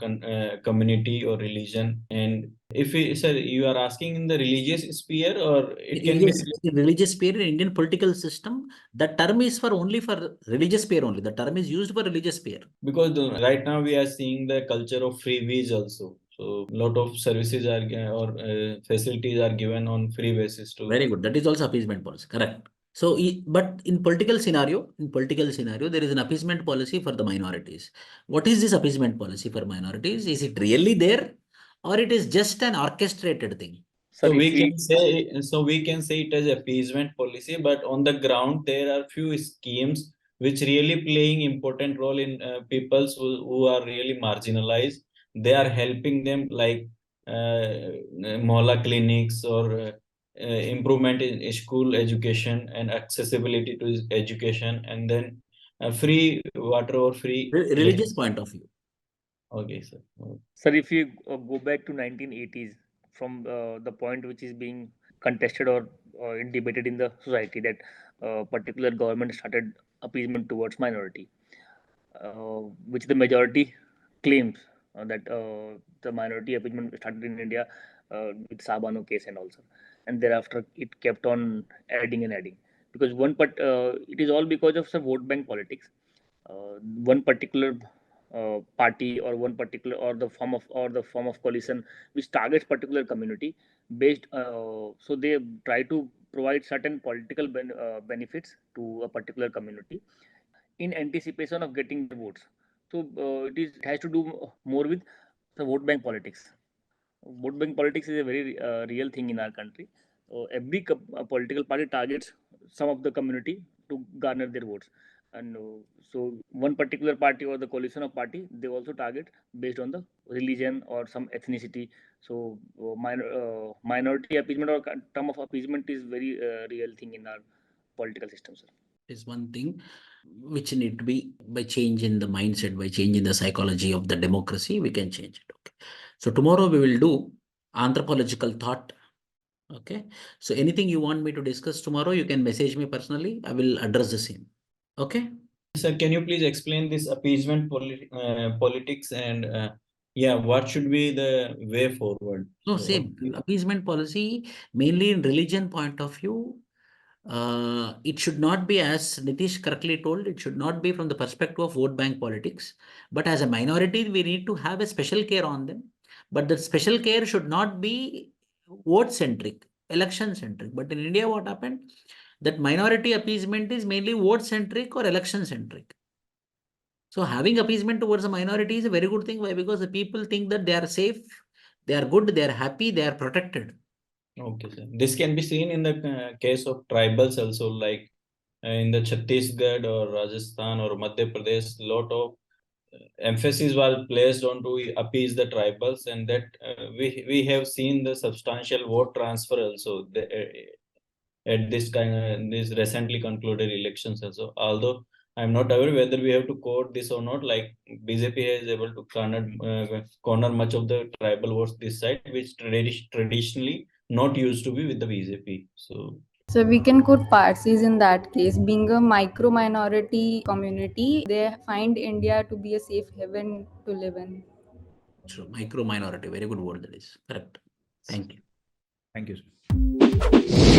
community or religion. And if sir, you are asking in the religious sphere, or it can Yes, be in religious sphere in Indian political system, the term is for only for religious sphere only. The term is used for religious sphere. Because right now we are seeing the culture of freebies also. So a lot of services are or facilities are given on free basis to. Very good. That is also appeasement policy. Correct. So, but in political scenario, there is an appeasement policy for the minorities. What is this appeasement policy for minorities? Is it really there, or it is just an orchestrated thing? So we can say it as appeasement policy, but on the ground there are few schemes which really playing important role in peoples who are really marginalized. They are helping them, like mohalla clinics or improvement in school education and accessibility to education, and then free water or free religious point of view. Okay, sir. Sir, if you go back to 1980s, from the point which is being contested or debated in the society, that particular government started appeasement towards minority, which the majority claims that the minority appeasement started in India with Sabano case and also, and thereafter it kept on adding and adding, because it is all because of some vote bank politics. One particular party or one particular or the form of coalition which targets particular community based, so they try to provide certain political benefits to a particular community in anticipation of getting the votes. So it has to do more with the vote bank politics. Vote bank politics is a very real thing in our country. Every political party targets some of the community to garner their votes, and so one particular party or the coalition of party, they also target based on the religion or some ethnicity. So minority appeasement or term of appeasement is very real thing in our political system, sir. Is one thing which need to be, by change in the mindset, by change in the psychology of the democracy, we can change it. Okay. So tomorrow we will do anthropological thought Okay. So anything you want me to discuss tomorrow, you can message me personally. I will address the same. Okay. Sir, can you please explain this appeasement politics and yeah, what should be the way forward? No, So, same appeasement policy, mainly in religion point of view. It should not be, as Nitish correctly told, it should not be from the perspective of vote bank politics. But as a minority, we need to have a special care on them. But the special care should not be vote centric, election centric. But in India, what happened? That minority appeasement is mainly vote centric or election centric. So having appeasement towards a minority is a very good thing. Why? Because the people think that they are safe, they are good, they are happy, they are protected. okay, sir. This can be seen in the case of tribals also, like in the Chhattisgarh or Rajasthan or Madhya Pradesh, lot of emphasis was placed on to appease the tribals, and that we have seen the substantial vote transfer also at this recently concluded elections also. Although I'm not aware whether we have to quote this or not. Like BJP is able to corner much of the tribal votes this side, which traditionally not used to be with the BJP. So we can quote Parsis in that case. Being a micro minority community, they find India to be a safe haven to live in. So micro minority, very good word that is. Correct. Thank you. Thank you, sir.